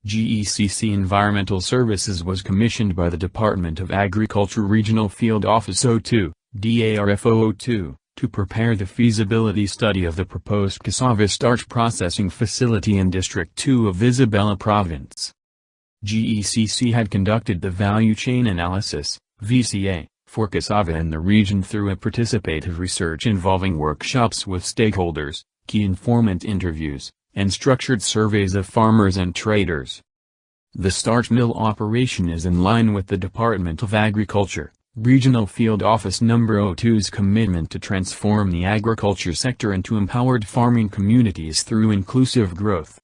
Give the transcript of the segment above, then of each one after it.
GECC Environmental Services was commissioned by the Department of Agriculture Regional Field Office 02, DARF 02, to prepare the feasibility study of the proposed cassava starch processing facility in District 2 of Isabela Province. GECC had conducted the Value Chain Analysis, VCA, for cassava in the region through a participative research involving workshops with stakeholders, key informant interviews, and structured surveys of farmers and traders. The starch mill operation is in line with the Department of Agriculture, Regional Field Office No. 02's commitment to transform the agriculture sector into empowered farming communities through inclusive growth.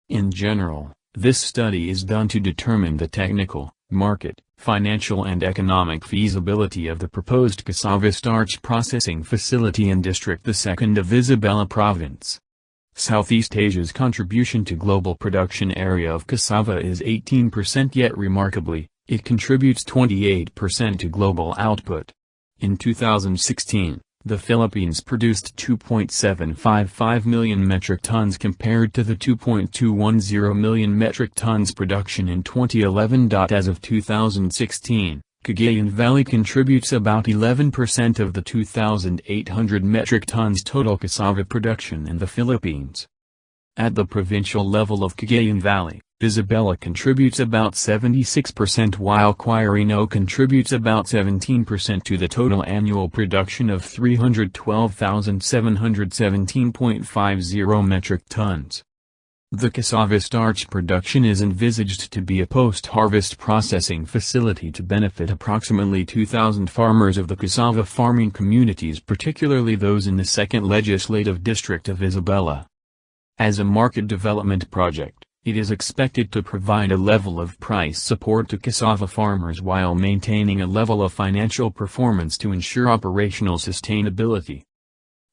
In general, this study is done to determine the technical, market, financial and economic feasibility of the proposed cassava starch processing facility in District 2 of Isabela Province. Southeast Asia's contribution to global production area of cassava is 18%, yet remarkably, it contributes 28% to global output. In 2016, the Philippines produced 2.755 million metric tons compared to the 2.210 million metric tons production in 2011. As of 2016, Cagayan Valley contributes about 11% of the 2,800 metric tons total cassava production in the Philippines. At the provincial level of Cagayan Valley, Isabela contributes about 76% while Quirino contributes about 17% to the total annual production of 312,717.50 metric tons. The cassava starch production is envisaged to be a post-harvest processing facility to benefit approximately 2,000 farmers of the cassava farming communities, particularly those in the 2nd Legislative District of Isabela. As a market development project, it is expected to provide a level of price support to cassava farmers while maintaining a level of financial performance to ensure operational sustainability.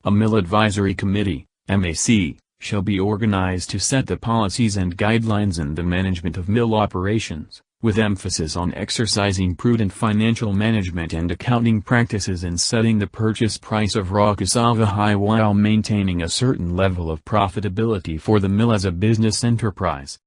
A Mill Advisory Committee, MAC, shall be organized to set the policies and guidelines in the management of mill operations, with emphasis on exercising prudent financial management and accounting practices and setting the purchase price of raw cassava high while maintaining a certain level of profitability for the mill as a business enterprise.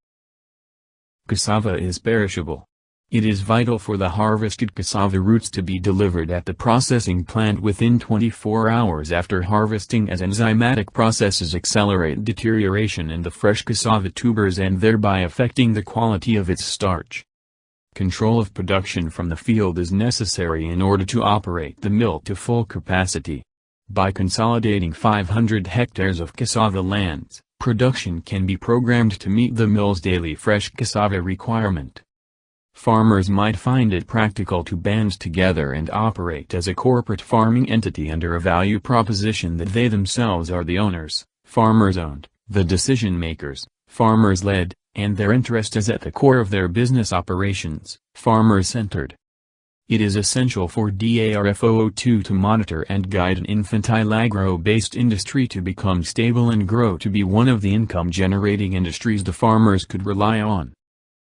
Cassava is perishable. It is vital for the harvested cassava roots to be delivered at the processing plant within 24 hours after harvesting, as enzymatic processes accelerate deterioration in the fresh cassava tubers and thereby affecting the quality of its starch. Control of production from the field is necessary in order to operate the mill to full capacity. By consolidating 500 hectares of cassava lands, production can be programmed to meet the mill's daily fresh cassava requirement. Farmers might find it practical to band together and operate as a corporate farming entity under a value proposition that they themselves are the owners, farmers-owned, the decision-makers, farmers-led, and their interest is at the core of their business operations, farmer-centered. It is essential for DARF 02 to monitor and guide an infantile agro-based industry to become stable and grow to be one of the income-generating industries the farmers could rely on.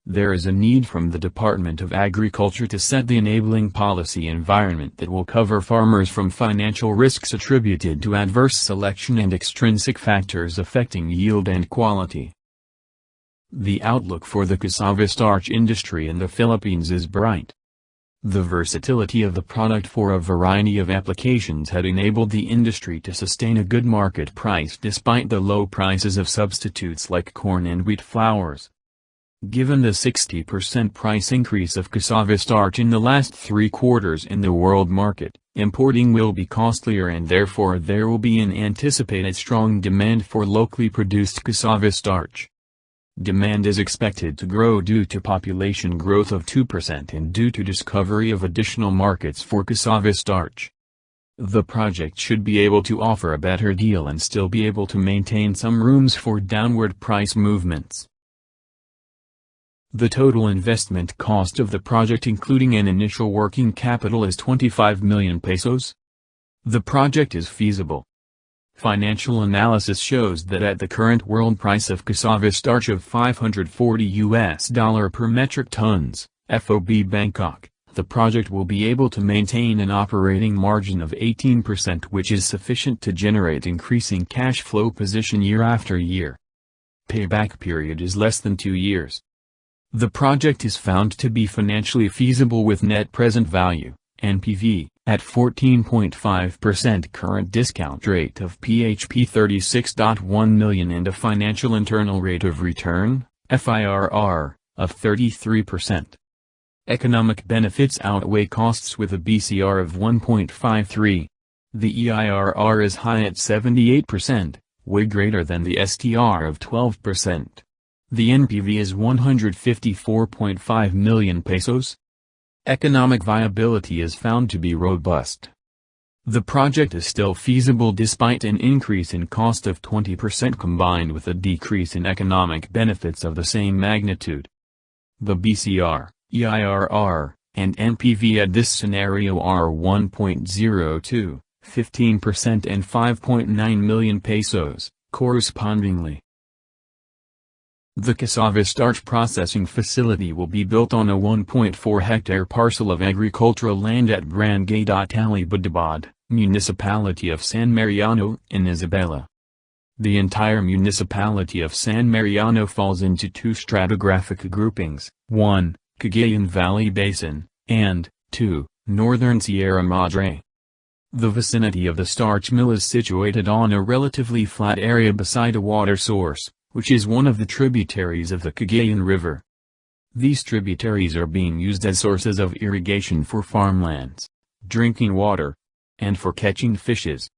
There is a need from the Department of Agriculture to set the enabling policy environment that will cover farmers from financial risks attributed to adverse selection and extrinsic factors affecting yield and quality. The outlook for the cassava starch industry in the Philippines is bright. The versatility of the product for a variety of applications had enabled the industry to sustain a good market price despite the low prices of substitutes like corn and wheat flours. Given the 60% price increase of cassava starch in the last 3 quarters in the world market, importing will be costlier and therefore there will be an anticipated strong demand for locally produced cassava starch. Demand is expected to grow due to population growth of 2% and due to discovery of additional markets for cassava starch. The project should be able to offer a better deal and still be able to maintain some rooms for downward price movements. The total investment cost of the project including an initial working capital is 25 million pesos. The project is feasible. Financial analysis shows that at the current world price of cassava starch of $540 per metric tons, FOB Bangkok, the project will be able to maintain an operating margin of 18%, which is sufficient to generate increasing cash flow position year after year. Payback period is less than 2 years. The project is found to be financially feasible with net present value, NPV, at 14.5% current discount rate of PHP 36.1 million and a financial internal rate of return, FIRR, of 33%. Economic benefits outweigh costs with a BCR of 1.53. The EIRR is high at 78%, way greater than the STR of 12%. The NPV is 154.5 million pesos. Economic viability is found to be robust. The project is still feasible despite an increase in cost of 20% combined with a decrease in economic benefits of the same magnitude. The BCR, EIRR, and NPV at this scenario are 1.02, 15% and 5.9 million pesos, correspondingly. The cassava starch processing facility will be built on a 1.4-hectare parcel of agricultural land at Barangay Talibadabad, municipality of San Mariano, in Isabela. The entire municipality of San Mariano falls into two stratigraphic groupings, 1, Cagayan Valley Basin, and 2, Northern Sierra Madre. The vicinity of the starch mill is situated on a relatively flat area beside a water source, which is one of the tributaries of the Cagayan River. These tributaries are being used as sources of irrigation for farmlands, drinking water, and for catching fishes.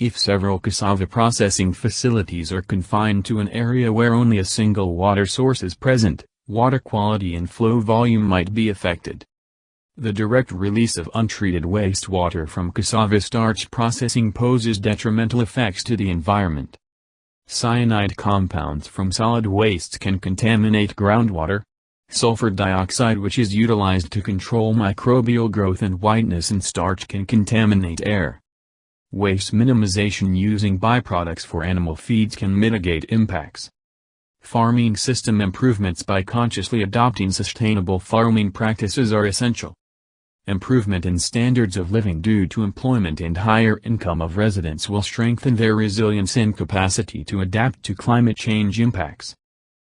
If several cassava processing facilities are confined to an area where only a single water source is present, water quality and flow volume might be affected. The direct release of untreated wastewater from cassava starch processing poses detrimental effects to the environment. Cyanide compounds from solid wastes can contaminate groundwater. Sulfur dioxide, which is utilized to control microbial growth and whiteness in starch, can contaminate air. Waste minimization using byproducts for animal feeds can mitigate impacts. Farming system improvements by consciously adopting sustainable farming practices are essential. Improvement in standards of living due to employment and higher income of residents will strengthen their resilience and capacity to adapt to climate change impacts.